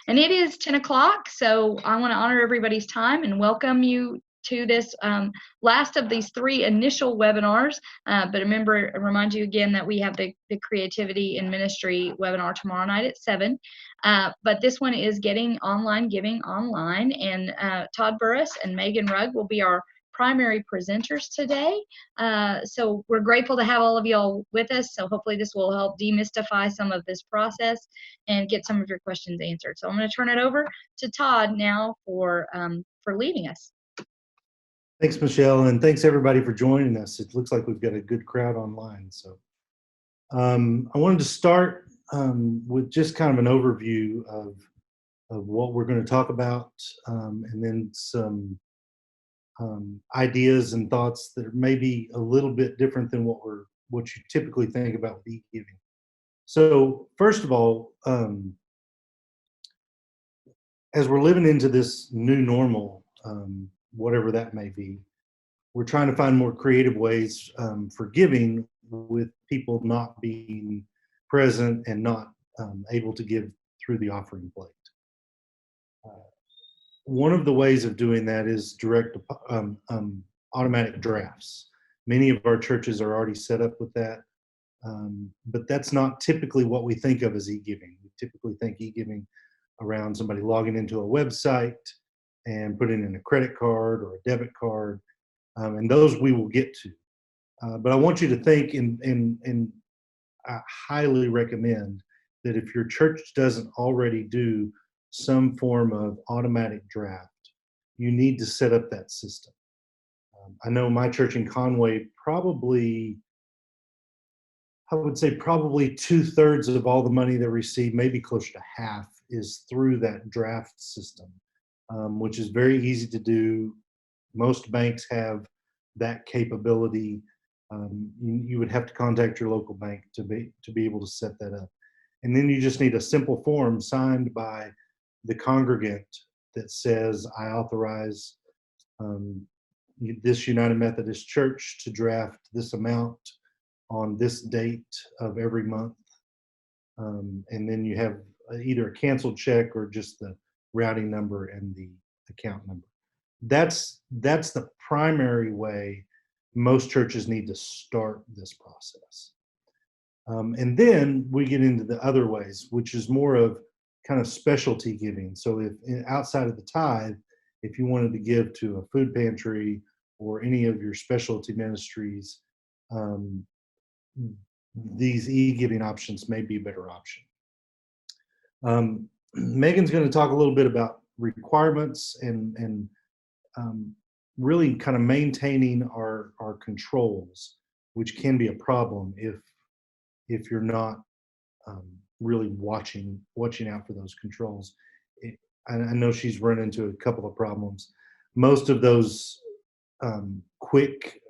And it is 10 o'clock, so I want to honor everybody's time and welcome you to this last of these 3 initial webinars. But remember, remind you again that we have the Creativity in Ministry webinar tomorrow night at 7. But this one is Getting Online Giving Online, and Todd Burris and Megan Rugg will be our primary presenters today. So we're grateful to have all of y'all with us. So hopefully this will help demystify some of this process and get some of your questions answered. So I'm going to turn it over to Todd now for leading us. Thanks, Michelle, and thanks everybody for joining us. It looks like we've got a good crowd online. So I wanted to start with just kind of an overview of what we're going to talk about, and then some ideas and thoughts that may be a little bit different than what you typically think about with e-giving. So first of all, as we're living into this new normal, whatever that may be, we're trying to find more creative ways for giving with people not being present and not able to give through the offering plate. One of the ways of doing that is direct automatic drafts. Many of our churches are already set up with that, but that's not typically what we think of as e-giving. We typically think e-giving around somebody logging into a website and putting in a credit card or a debit card, and those we will get to. But I want you to think, and I highly recommend that if your church doesn't already do some form of automatic draft, you need to set up that system. I know my church in Conway I would say probably 2/3 of all the money they receive, maybe closer to half, is through that draft system, which is very easy to do. Most banks have that capability. You would have to contact your local bank to be able to set that up. And then you just need a simple form signed by the congregant that says, I authorize this United Methodist Church to draft this amount on this date of every month. And then you have either a canceled check or just the routing number and the account number. That's the primary way most churches need to start this process. And then we get into the other ways, which is more of kind of specialty giving. So if outside of the tithe, if you wanted to give to a food pantry or any of your specialty ministries, these e-giving options may be a better option. Megan's going to talk a little bit about requirements and really kind of maintaining our controls, which can be a problem if you're not really watching out for those controls. I know she's run into a couple of problems. Most of those quick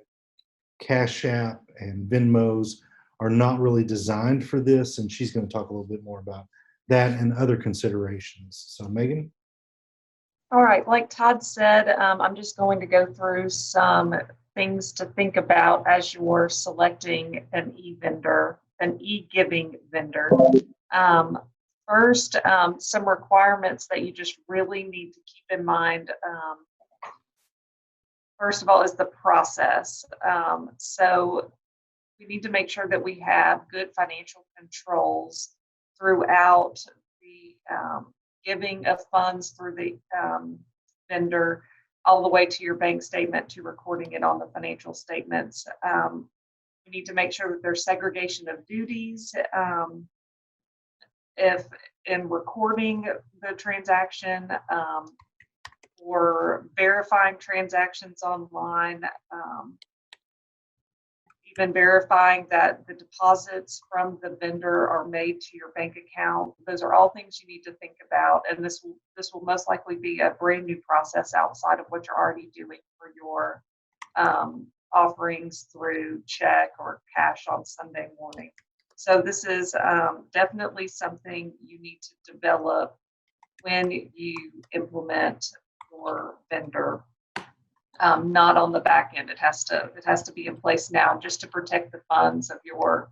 Cash App and Venmos are not really designed for this, and she's going to talk a little bit more about that and other considerations. So Megan? All right, like Todd said, I'm just going to go through some things to think about as you're selecting an e-giving vendor. First, some requirements that you just really need to keep in mind. First of all is the process. So we need to make sure that we have good financial controls throughout the giving of funds through the vendor, all the way to your bank statement, to recording it on the financial statements. We need to make sure that there's segregation of duties. If in recording the transaction, or verifying transactions online, even verifying that the deposits from the vendor are made to your bank account. Those are all things you need to think about, and this will most likely be a brand new process outside of what you're already doing for your offerings through check or cash on Sunday morning. So this is definitely something you need to develop when you implement your vendor. Not on the back end. It has to be in place now, just to protect the funds of your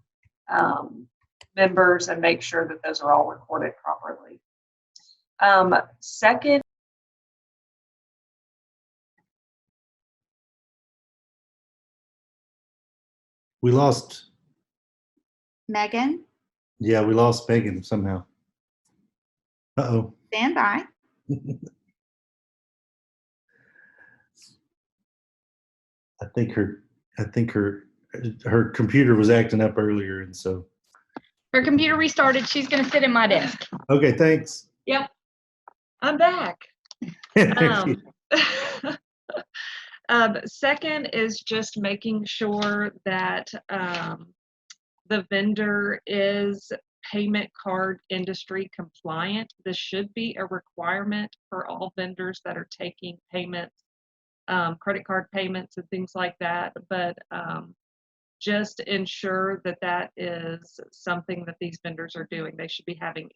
members and make sure that those are all recorded properly. Second, We lost, Megan, yeah, we lost Megan somehow. Uh-oh. stand by. I think her computer was acting up earlier, and so. Her computer restarted. She's going to sit in my desk. Okay, thanks. Yep. I'm back. Second is just making sure that the vendor is payment card industry compliant. This should be a requirement for all vendors that are taking payments, credit card payments and things like that. But just ensure that that is something that these vendors are doing. They should be having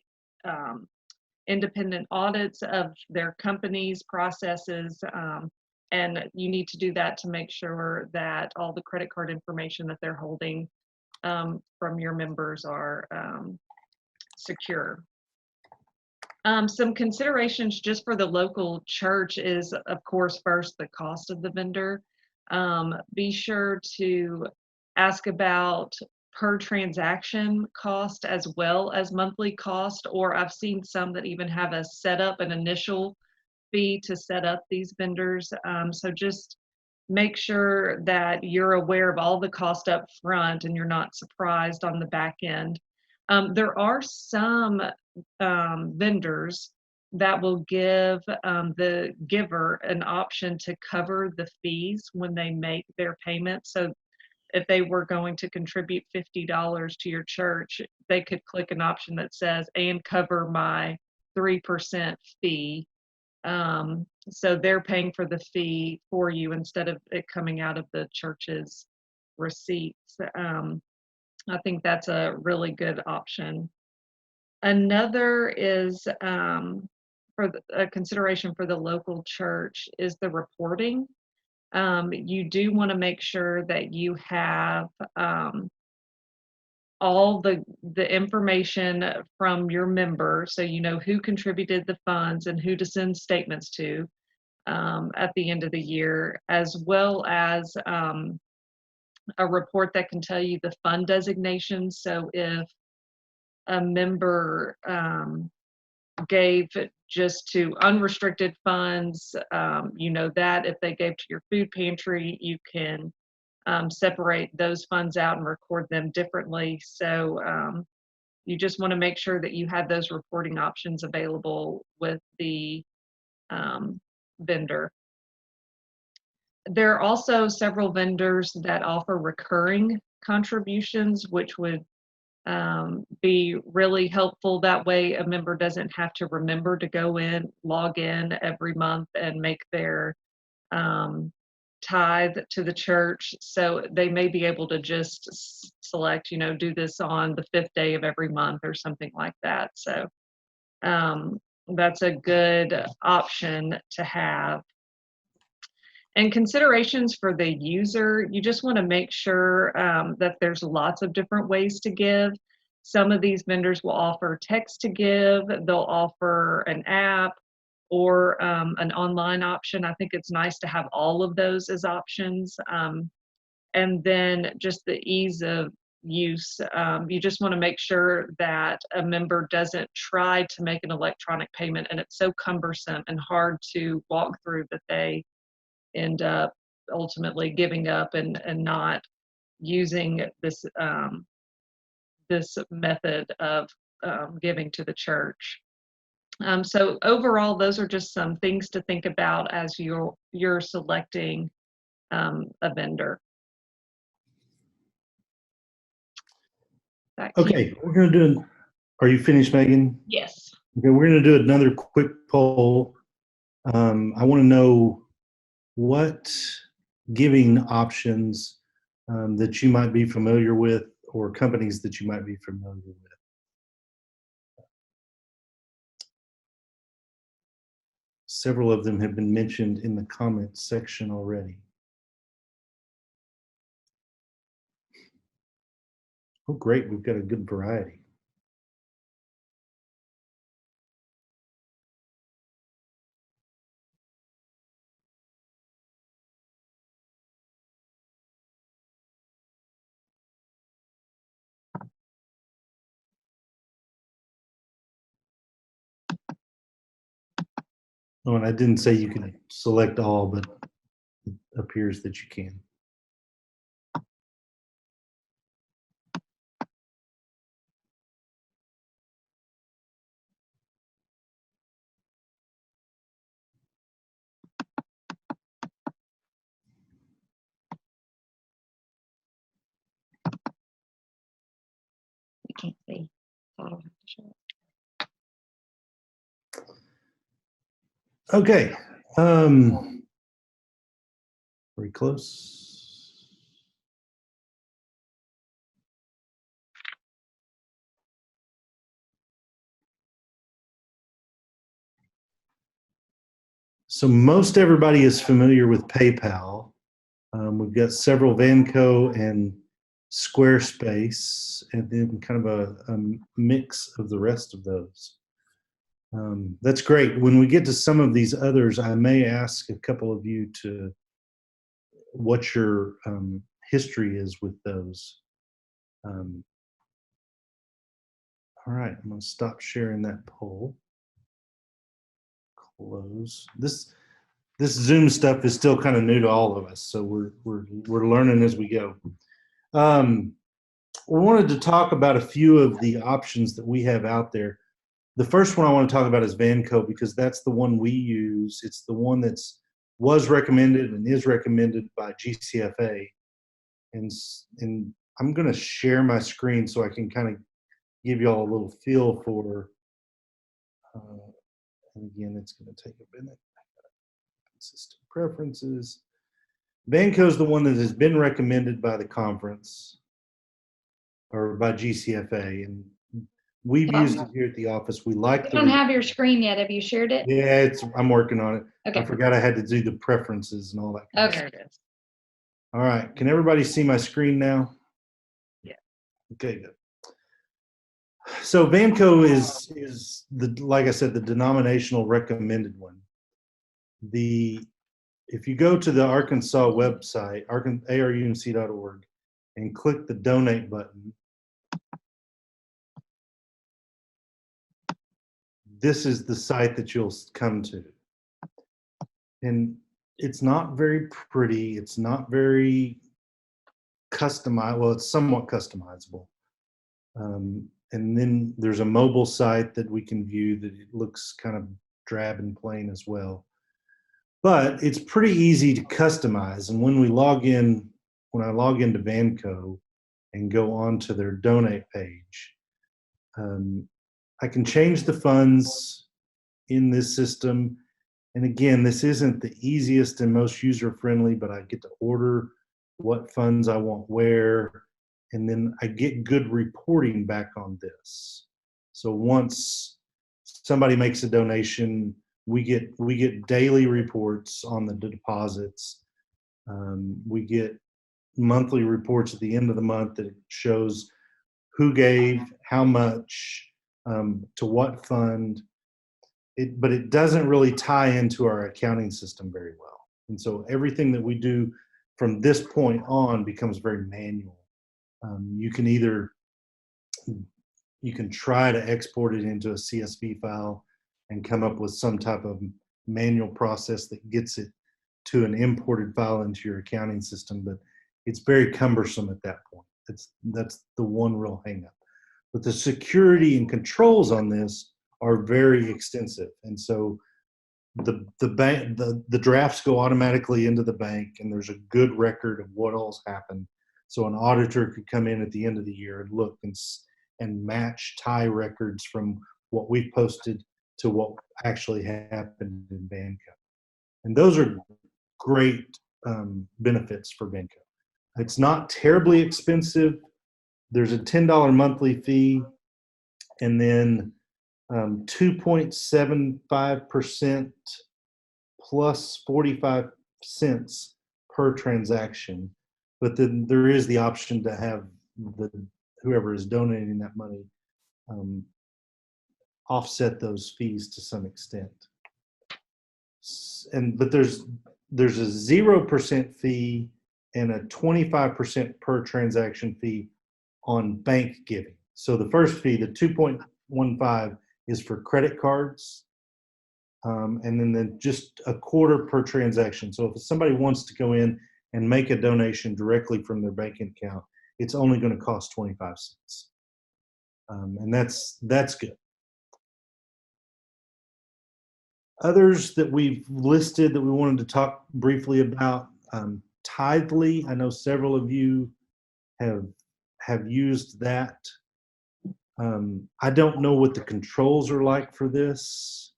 independent audits of their company's processes, and you need to do that to make sure that all the credit card information that they're holding from your members are secure. Some considerations just for the local church is, of course, first, the cost of the vendor. Be sure to ask about per transaction cost as well as monthly cost, or I've seen some that even have a setup, an initial fee to set up these vendors. So just make sure that you're aware of all the cost up front and you're not surprised on the back end. There are some vendors that will give the giver an option to cover the fees when they make their payment. So if they were going to contribute $50 to your church, they could click an option that says, and cover my 3% fee. So they're paying for the fee for you instead of it coming out of the church's receipts. I think that's a really good option. Another is a consideration for the local church is the reporting. You do want to make sure that you have all the information from your member, so you know who contributed the funds and who to send statements to at the end of the year, as well as a report that can tell you the fund designation. So if a member gave just to unrestricted funds, you know that. If they gave to your food pantry, you can separate those funds out and record them differently. So you just want to make sure that you have those reporting options available with the vendor. There are also several vendors that offer recurring contributions, which would be really helpful. That way a member doesn't have to remember to go in, log in every month and make their tithe to the church. So they may be able to just select, you know, do this on the 5th day of every month or something like that. So that's a good option to have. And considerations for the user, you just want to make sure that there's lots of different ways to give. Some of these vendors will offer text to give, they'll offer an app or an online option. I think it's nice to have all of those as options. And then just the ease of use. You just want to make sure that a member doesn't try to make an electronic payment and it's so cumbersome and hard to walk through that they end up ultimately giving up and not using this this method of giving to the church. So overall, those are just some things to think about as you're selecting a vendor. Okay, we're going to do are you finished, Megan? Yes. Okay, we're going to do another quick poll. I want to know what giving options that you might be familiar with, or companies that you might be familiar with. Several of them have been mentioned in the comments section already. Oh, great, we've got a good variety. Oh, and I didn't say you can select all, but it appears that you can. We can't see. So I don't have to show it. Okay. Very close. So most everybody is familiar with PayPal. We've got several Vanco and Squarespace, and then kind of a mix of the rest of those. That's great. When we get to some of these others, I may ask a couple of you to what your history is with those. All right, I'm going to stop sharing that poll. Close. This Zoom stuff is still kind of new to all of us, so we're learning as we go. We wanted to talk about a few of the options that we have out there. The first one I want to talk about is Vanco, because that's the one we use. It's the one that's was recommended and is recommended by GCFA. And I'm going to share my screen so I can kind of give you all a little feel for, and again, it's going to take a minute. System preferences. Vanco is the one that has been recommended by the conference or by GCFA, and we've used it here at the office. We like You the. don't have your screen yet. Have you shared it? Yeah, I'm working on it. Okay. I forgot I had to do the preferences and all that. Kind of Okay. stuff. All right. Can everybody see my screen now? Yeah. Okay, good. So Vanco is like I said, the denominational recommended one. If you go to the Arkansas website, arumc.org, and click the donate button, this is the site that you'll come to. And it's not very pretty. It's not very customized. Well, it's somewhat customizable. And then there's a mobile site that we can view that it looks kind of drab and plain as well. But it's pretty easy to customize. And when I log into Vanco and go on to their donate page, I can change the funds in this system. And again, this isn't the easiest and most user-friendly, but I get to order what funds I want where, and then I get good reporting back on this. So once somebody makes a donation, we get daily reports on the deposits. We get monthly reports at the end of the month that shows who gave, how much, to what fund. But it doesn't really tie into our accounting system very well. And so everything that we do from this point on becomes very manual. You can try to export it into a CSV file and come up with some type of manual process that gets it to an imported file into your accounting system, but it's very cumbersome at that point. That's the one real hangup. But the security and controls on this are very extensive, and so the drafts go automatically into the bank, and there's a good record of what all's happened. So an auditor could come in at the end of the year and look and match tie records from what we posted to what actually happened in Vanco. And those are great benefits for Vanco. It's not terribly expensive. There's a $10 monthly fee, and then 2.75% plus 45 cents per transaction. But then there is the option to have whoever is donating that money offset those fees to some extent. But there's a 0% fee and a 25% per transaction fee on bank giving. So the first fee, the 2.15, is for credit cards, and then just a quarter per transaction. So if somebody wants to go in and make a donation directly from their banking account, it's only going to cost 25 cents. And that's good. Others that we've listed that we wanted to talk briefly about, Tithely. I know several of you have used that. I don't know what the controls are like for this.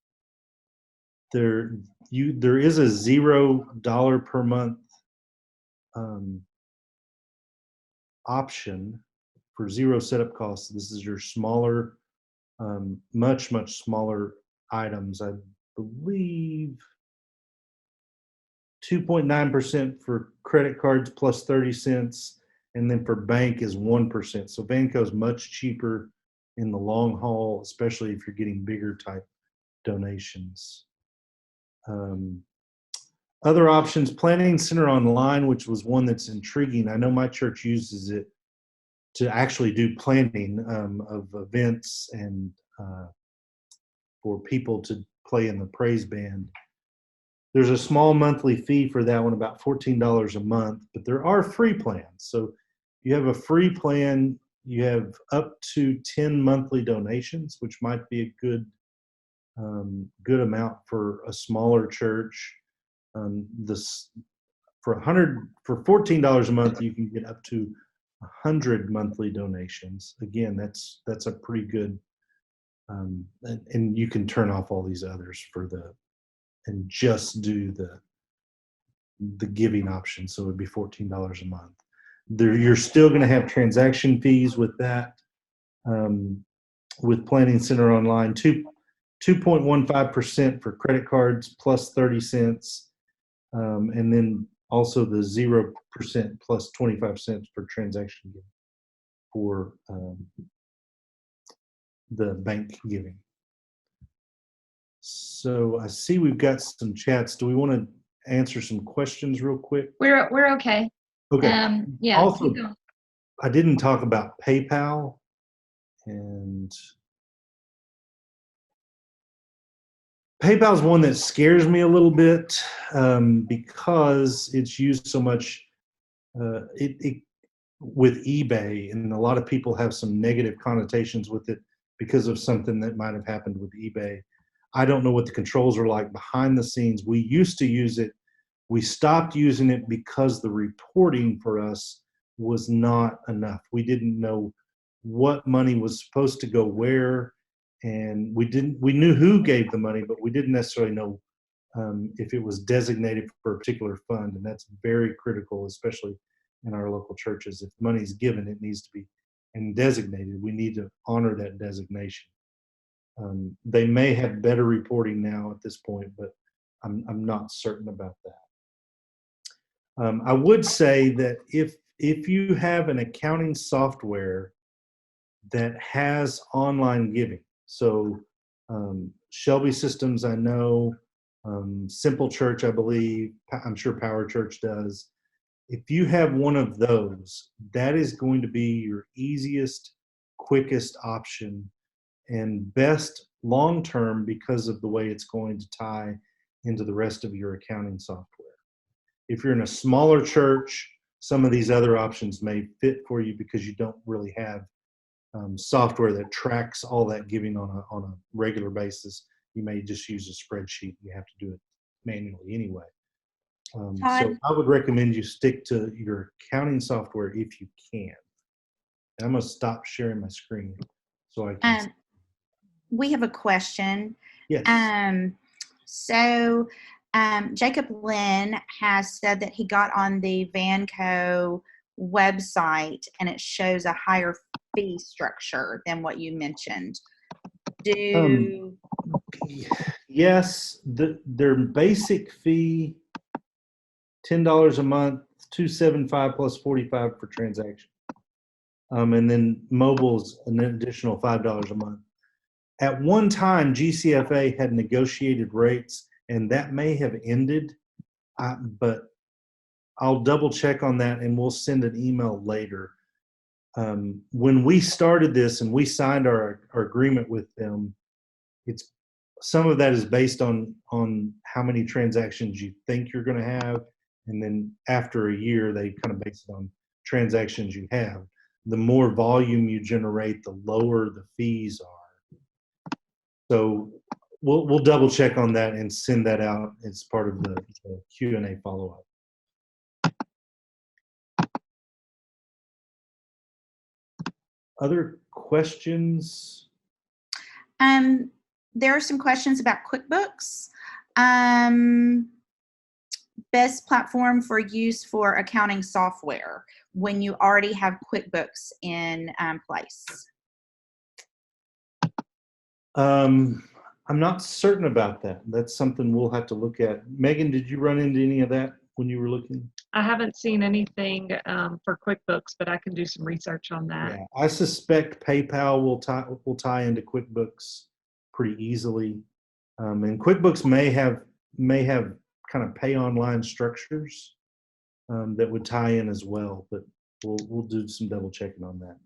There is a $0 per month option for zero setup costs. This is your smaller, much smaller items. I believe 2.9% for credit cards plus 30 cents, and then for bank is 1%. So Vanco is much cheaper in the long haul, especially if you're getting bigger type donations. Other options, Planning Center Online, which was one that's intriguing. I know my church uses it to actually do planning of events and for people to play in the praise band. There's a small monthly fee for that one, about $14 a month, but there are free plans. So you have a free plan, you have up to 10 monthly donations, which might be a good amount for a smaller church. For $14 a month, you can get up to 100 monthly donations. Again, that's a pretty good, and you can turn off all these others and just do the giving option. So it would be $14 a month. You're still going to have transaction fees with that. With Planning Center Online, 2.15% for credit cards plus 30 cents, and then also the 0% plus 25 cents for transaction giving for the bank giving. So I see we've got some chats. Do we want to answer some questions real quick? We're okay. Okay. Yeah. Also, I didn't talk about PayPal, and PayPal is one that scares me a little bit because it's used so much with eBay, and a lot of people have some negative connotations with it because of something that might have happened with eBay. I don't know what the controls are like behind the scenes. We used to use it. We stopped using it because the reporting for us was not enough. We didn't know what money was supposed to go where, and we knew who gave the money, but we didn't necessarily know if it was designated for a particular fund, and that's very critical, especially in our local churches. If money is given, it needs to be and designated. We need to honor that designation. They may have better reporting now at this point, but I'm not certain about that. I would say that if you have an accounting software that has online giving, so Shelby Systems, I know, Simple Church, I believe, I'm sure Power Church does. If you have one of those, that is going to be your easiest, quickest option and best long-term because of the way it's going to tie into the rest of your accounting software. If you're in a smaller church, some of these other options may fit for you because you don't really have software that tracks all that giving on a regular basis. You may just use a spreadsheet. You have to do it manually anyway. So I would recommend you stick to your accounting software if you can. And I'm going to stop sharing my screen so I can. We have a question. Yes. So Jacob Lynn has said that he got on the Vanco website and it shows a higher fee structure than what you mentioned. Yes, their basic fee, $10 a month, $275 plus $45 for transaction. And then mobile's an additional $5 a month. At one time, GCFA had negotiated rates, and that may have ended, but I'll double check on that, and we'll send an email later. When we started this and we signed our agreement with them, it's some of that is based on how many transactions you think you're going to have, and then after a year they kind of base it on transactions you have. The more volume you generate, the lower the fees are. So we'll double check on that and send that out as part of the Q&A follow-up. Other questions? There are some questions about QuickBooks. Best platform for use for accounting software when you already have QuickBooks in place. I'm not certain about that. That's something we'll have to look at. Megan, did you run into any of that when you were looking? I haven't seen anything for QuickBooks, but I can do some research on that. Yeah, I suspect PayPal will tie into QuickBooks pretty easily, and QuickBooks may have kind of pay online structures that would tie in as well. But we'll do some double checking on that.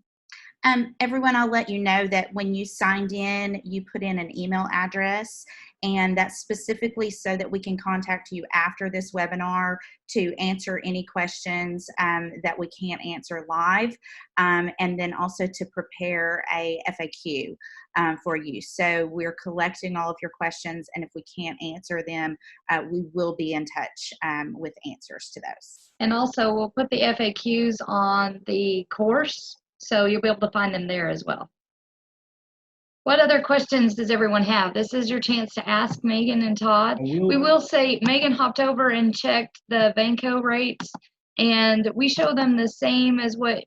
Everyone, I'll let you know that when you signed in, you put in an email address, and that's specifically so that we can contact you after this webinar to answer any questions that we can't answer live, and then also to prepare a FAQ for you. So we're collecting all of your questions, and if we can't answer them, we will be in touch with answers to those. And also, we'll put the FAQs on the course, so you'll be able to find them there as well. What other questions does everyone have? This is your chance to ask Megan and Todd. We will say Megan hopped over and checked the Vanco rates, and we show them the same as what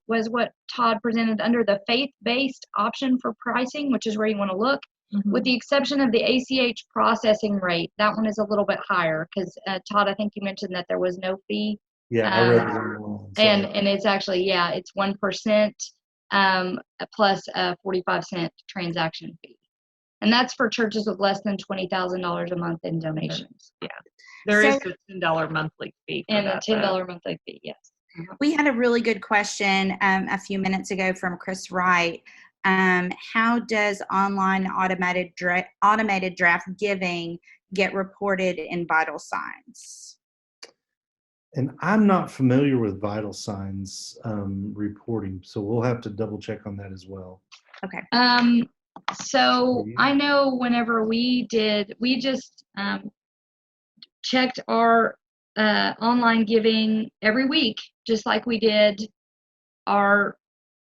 Todd presented under the faith-based option for pricing, which is where you want to look, with the exception of the ACH processing rate. That one is a little bit higher because, Todd, I think you mentioned that there was no fee. Yeah, I read it online. And it's actually, yeah, it's 1%. Plus a 45-cent transaction fee. And that's for churches with less than $20,000 a month in donations. Yeah. There is a $10 monthly fee. And a $10 monthly fee, yes. We had a really good question a few minutes ago from Chris Wright. How does online automated draft giving get reported in Vital Signs? And I'm not familiar with Vital Signs reporting, so we'll have to double check on that as well. Okay. So I know whenever we just checked our online giving every week, just like we did our,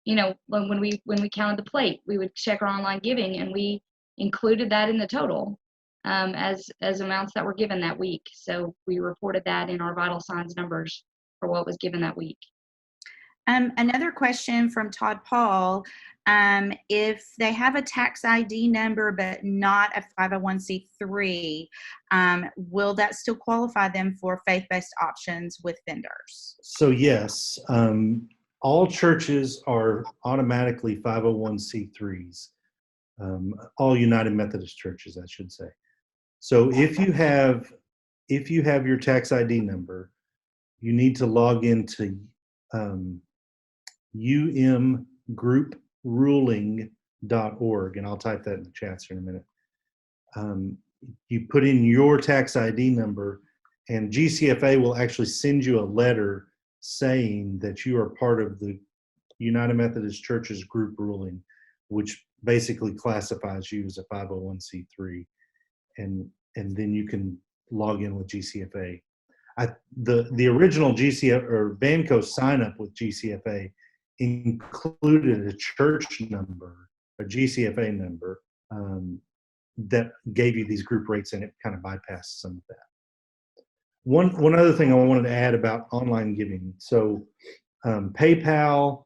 when we counted the plate, we would check our online giving, and we included that in the total. As amounts that were given that week. So we reported that in our Vital Signs numbers for what was given that week. Another question from Todd Paul. If they have a tax ID number but not a 501c3, will that still qualify them for faith-based options with vendors? So yes, all churches are automatically 501c3s. All United Methodist churches, I should say. So if you have your tax ID number, you need to log into umgroupruling.org, and I'll type that in the chats here in a minute. You put in your tax ID number, and GCFA will actually send you a letter saying that you are part of the United Methodist Church's group ruling, which basically classifies you as a 501c3, and then you can log in with GCFA. The original GCFA or Vanco sign up with GCFA included a church number, a GCFA number, that gave you these group rates, and it kind of bypassed some of that. One other thing I wanted to add about online giving. So PayPal,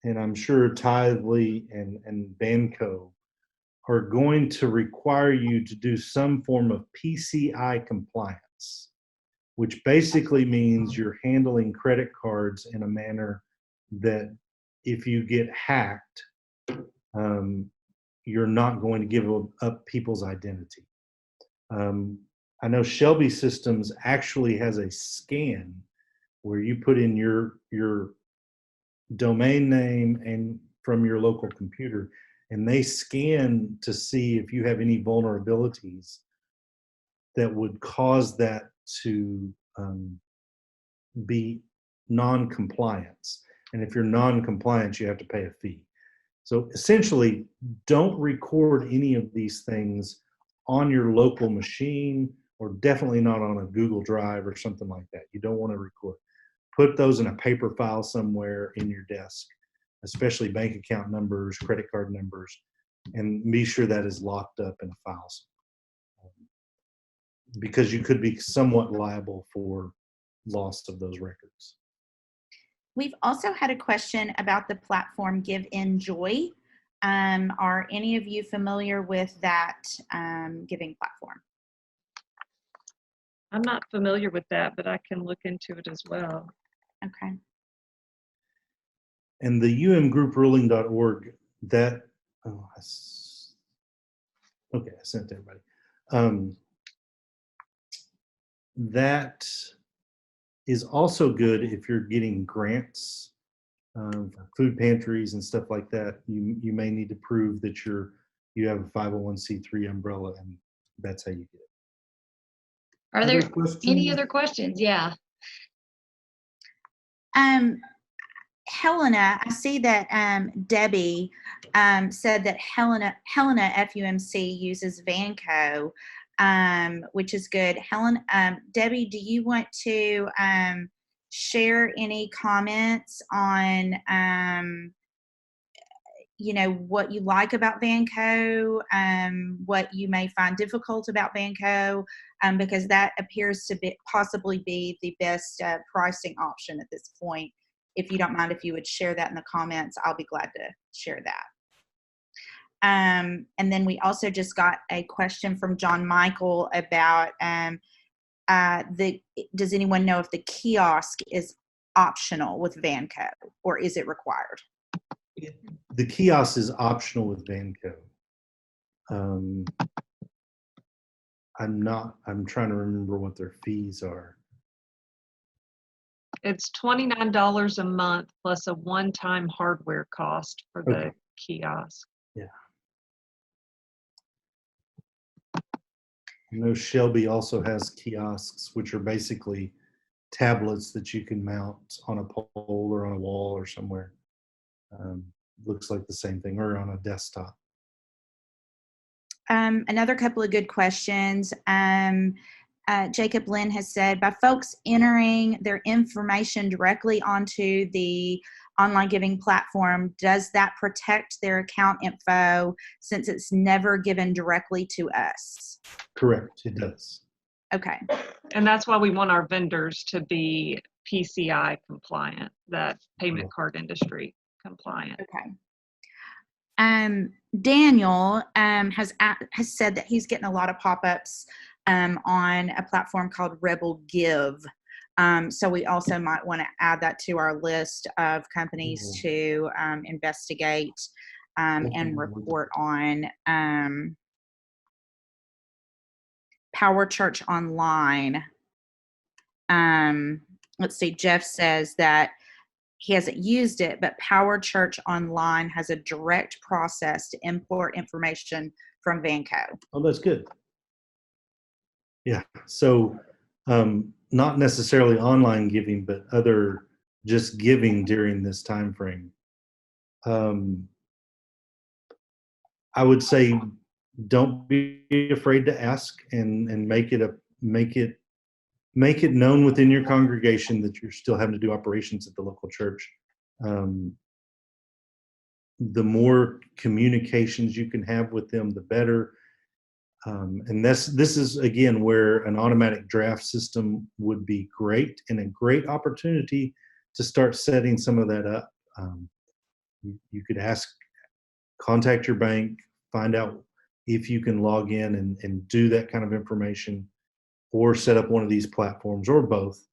and I'm sure Tithely and Vanco are going to require you to do some form of PCI compliance, which basically means you're handling credit cards in a manner that if you get hacked, you're not going to give up people's identity. I know Shelby Systems actually has a scan where you put in your domain name and from your local computer, and they scan to see if you have any vulnerabilities that would cause that to be non-compliance. And if you're non-compliant, you have to pay a fee. So essentially, don't record any of these things on your local machine, or definitely not on a Google Drive or something like that. You don't want to record. Put those in a paper file somewhere in your desk, especially bank account numbers, credit card numbers, and be sure that is locked up in a file, because you could be somewhat liable for loss of those records. We've also had a question about the platform Give Enjoy. Are any of you familiar with that giving platform? I'm not familiar with that, but I can look into it as well. Okay. And the umgroupruling.org, that, I sent it to everybody. That is also good if you're getting grants for food pantries and stuff like that. You may need to prove that you have a 501c3 umbrella, and that's how you get it. Are there any other questions? Yeah. Helena, I see that Debbie said that Helena FUMC uses Vanco, which is good. Debbie, do you want to share any comments on what you like about Vanco, what you may find difficult about Vanco, because that appears to possibly be the best pricing option at this point. If you don't mind, if you would share that in the comments, I'll be glad to share that. And then we also just got a question from John Michael about does anyone know if the kiosk is optional with Vanco, or is it required? The kiosk is optional with Vanco. I'm trying to remember what their fees are. It's $29 a month plus a one-time hardware cost for the kiosk. Yeah. I know Shelby also has kiosks, which are basically tablets that you can mount on a pole or on a wall or somewhere. Looks like the same thing, or on a desktop. Another couple of good questions. Jacob Lynn has said, by folks entering their information directly onto the online giving platform, does that protect their account info since it's never given directly to us? Correct, it does. Okay. And that's why we want our vendors to be PCI compliant, that payment card industry compliant. Okay. Daniel has said that he's getting a lot of pop-ups on a platform called Rebel Give. So we also might want to add that to our list of companies to investigate and report on. Power Church Online. Let's see, Jeff says that he hasn't used it, but Power Church Online has a direct process to import information from Vanco. Oh, that's good. Yeah, so not necessarily online giving, but other just giving during this time frame. I would say don't be afraid to ask, and make it known within your congregation that you're still having to do operations at the local church. The more communications you can have with them, the better. And this is again where an automatic draft system would be great, and a great opportunity to start setting some of that up. You could contact your bank, find out if you can log in and do that kind of information, or set up one of these platforms, or both,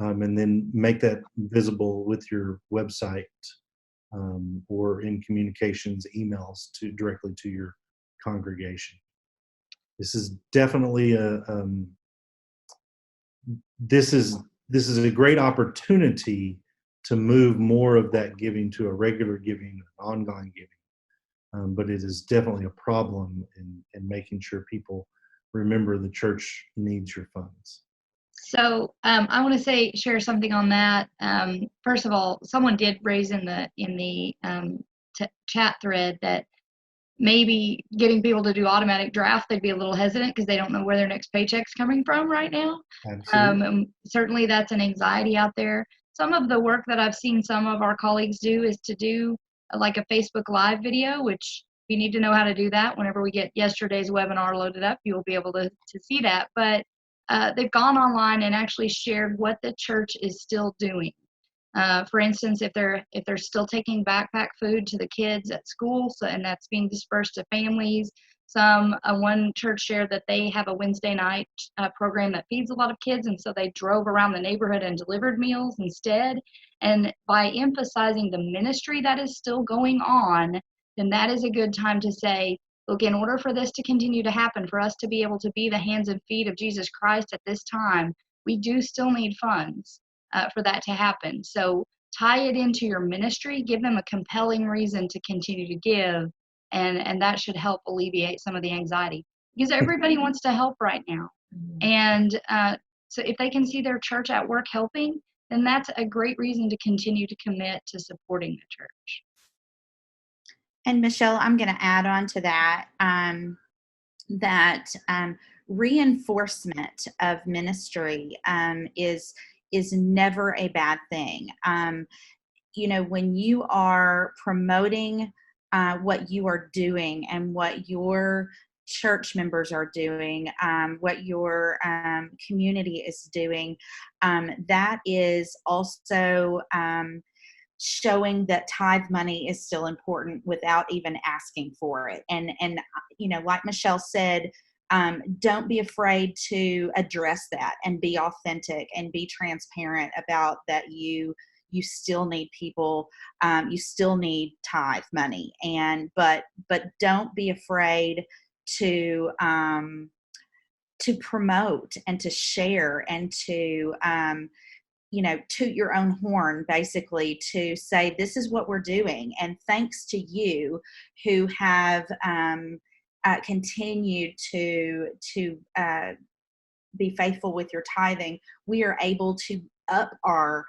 and then make that visible with your website, or in communications emails directly to your congregation. This is definitely this is a great opportunity to move more of that giving to a regular giving, ongoing giving. but it is definitely a problem in making sure people remember the church needs your funds. So I want to share something on that. First of all, someone did raise in the chat thread that maybe getting people to do automatic draft, they'd be a little hesitant because they don't know where their next paycheck's coming from right now. Absolutely. Certainly that's an anxiety out there. Some of the work that I've seen some of our colleagues do is to do like a Facebook Live video, which you need to know how to do that. Whenever we get yesterday's webinar loaded up, you'll be able to see that. But they've gone online and actually shared what the church is still doing. For instance, if they're still taking backpack food to the kids at school, and that's being dispersed to families. One church shared that they have a Wednesday night program that feeds a lot of kids, and so they drove around the neighborhood and delivered meals instead. And by emphasizing the ministry that is still going on, then that is a good time to say, look, in order for this to continue to happen, for us to be able to be the hands and feet of Jesus Christ at this time, we do still need funds for that to happen. So tie it into your ministry, give them a compelling reason to continue to give, and that should help alleviate some of the anxiety, because everybody wants to help right now. And so if they can see their church at work helping, then that's a great reason to continue to commit to supporting the church. And Michelle, I'm going to add on to that, reinforcement of ministry is never a bad thing. When you are promoting what you are doing and what your church members are doing, what your community is doing, that is also showing that tithe money is still important without even asking for it. And like Michelle said, don't be afraid to address that and be authentic and be transparent about that you still need people, you still need tithe money, but don't be afraid to promote and to share and to toot your own horn, basically, to say, this is what we're doing. And thanks to you who have continued to be faithful with your tithing, we are able to up our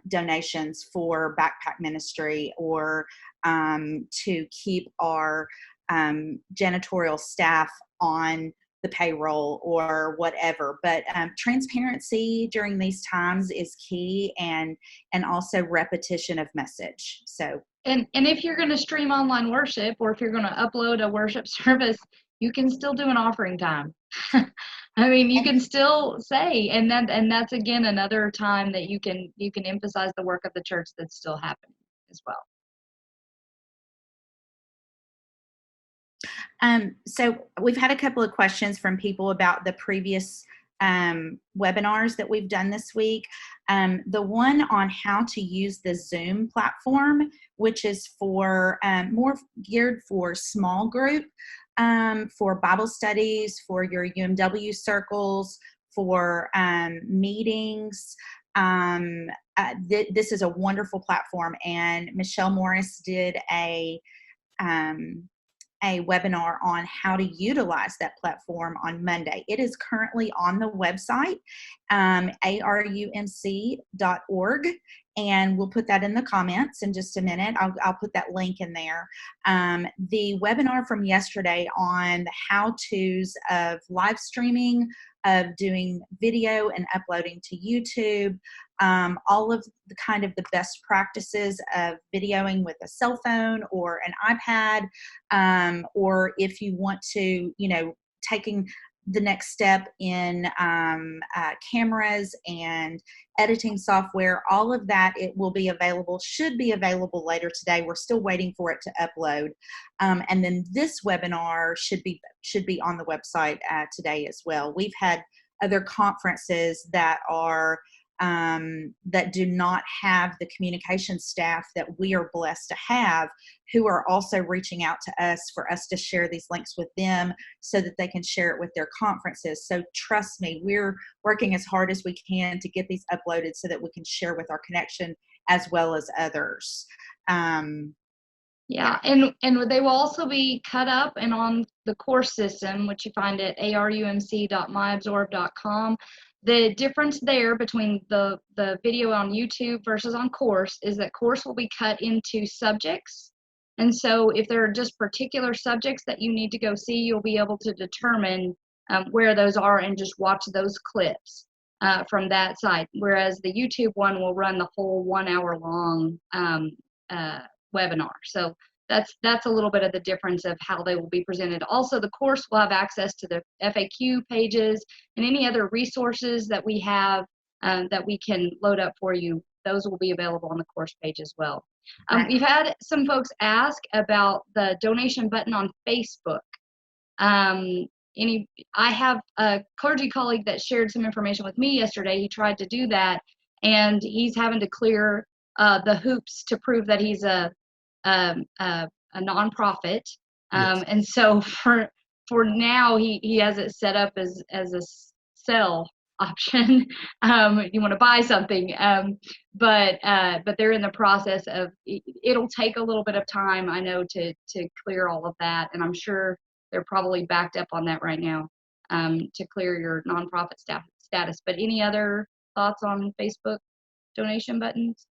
donations for backpack ministry, or to keep our janitorial staff on the payroll or whatever. But transparency during these times is key, and also repetition of message. So and if you're going to stream online worship, or if you're going to upload a worship service, you can still do an offering time. I mean, you can still say, and that's again another time that you can emphasize the work of the church that's still happening as well. So we've had a couple of questions from people about the previous webinars that we've done this week. The one on how to use the Zoom platform, which is for more geared for small group, for Bible studies, for your UMW circles, for meetings. This is a wonderful platform, and Michelle Morris did a webinar on how to utilize that platform on Monday. It is currently on the website, arumc.org, and we'll put that in the comments in just a minute. I'll put that link in there. The webinar from yesterday on the how-tos of live streaming, of doing video and uploading to YouTube, all of the kind of the best practices of videoing with a cell phone or an iPad, or if you want to, taking the next step in cameras and editing software, all of that, it will be available, should be available later today. We're still waiting for it to upload. And then this webinar should be on the website today as well. We've had other conferences that are that do not have the communication staff that we are blessed to have, who are also reaching out to us for us to share these links with them so that they can share it with their conferences. So trust me, we're working as hard as we can to get these uploaded so that we can share with our connection as well as others. Yeah, and they will also be cut up and on the course system, which you find at arumc.myabsorb.com. The difference there between the video on YouTube versus on course is that course will be cut into subjects. And so if there are just particular subjects that you need to go see, you'll be able to determine where those are and just watch those clips from that site. Whereas the YouTube one will run the whole 1 hour long webinar. So that's a little bit of the difference of how they will be presented. Also, the course will have access to the FAQ pages and any other resources that we have that we can load up for you. Those will be available on the course page as well. Right. We've had some folks ask about the donation button on Facebook. I have a clergy colleague that shared some information with me yesterday. He tried to do that, and he's having to clear the hoops to prove that he's a nonprofit. Yes. And so for now, he has it set up as a sell option. You want to buy something, but they're in the process of. It'll take a little bit of time, I know, to clear all of that, and I'm sure they're probably backed up on that right now to clear your nonprofit status. But any other thoughts on Facebook donation buttons?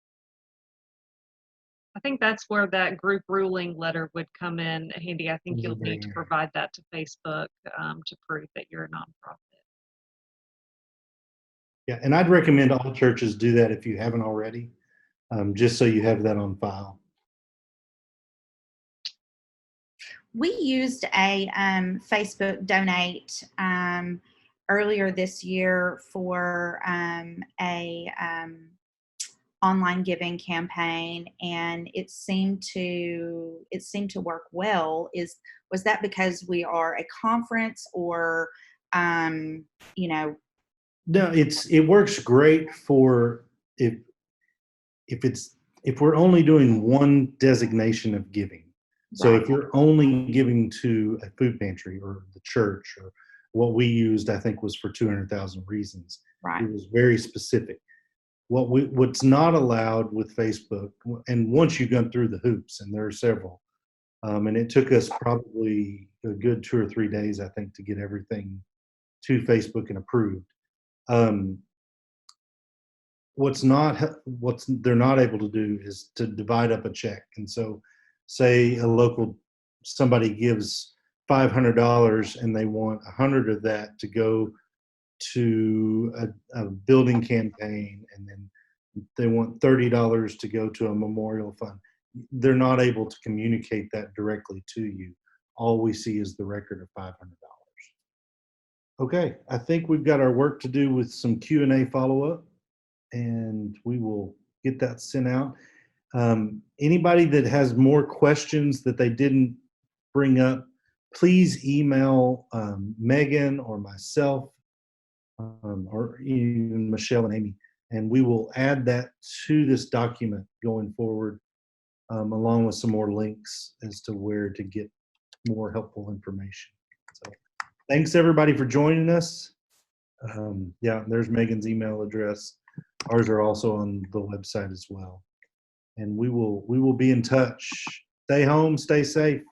I think that's where that group ruling letter would come in handy. I think you'll need to provide that to Facebook to prove that you're a nonprofit. Yeah, and I'd recommend all churches do that if you haven't already, just so you have that on file. We used a Facebook donate earlier this year for a online giving campaign, and it seemed to work well. Was that because we are a conference, or No, it works great for if we're only doing one designation of giving. So Right. if you're only giving to a food pantry or the church, or what we used, I think, was for 200,000 reasons. Right. It was very specific. What's not allowed with Facebook, and once you've gone through the hoops, and there are several, and it took us probably a good 2 or 3 days, I think, to get everything to Facebook and approved. What they're not able to do is to divide up a check. And so say somebody gives $500 and they want 100 of that to go to a building campaign, and then they want $30 to go to a memorial fund. They're not able to communicate that directly to you. All we see is the record of $500. Okay, I think we've got our work to do with some Q&A follow-up, and we will get that sent out. Anybody that has more questions that they didn't bring up, please email Megan or myself, or even Michelle and Amy, and we will add that to this document going forward, along with some more links as to where to get more helpful information. So thanks everybody for joining us. Yeah, there's Megan's email address. Ours are also on the website as well. And we will be in touch. Stay home, stay safe.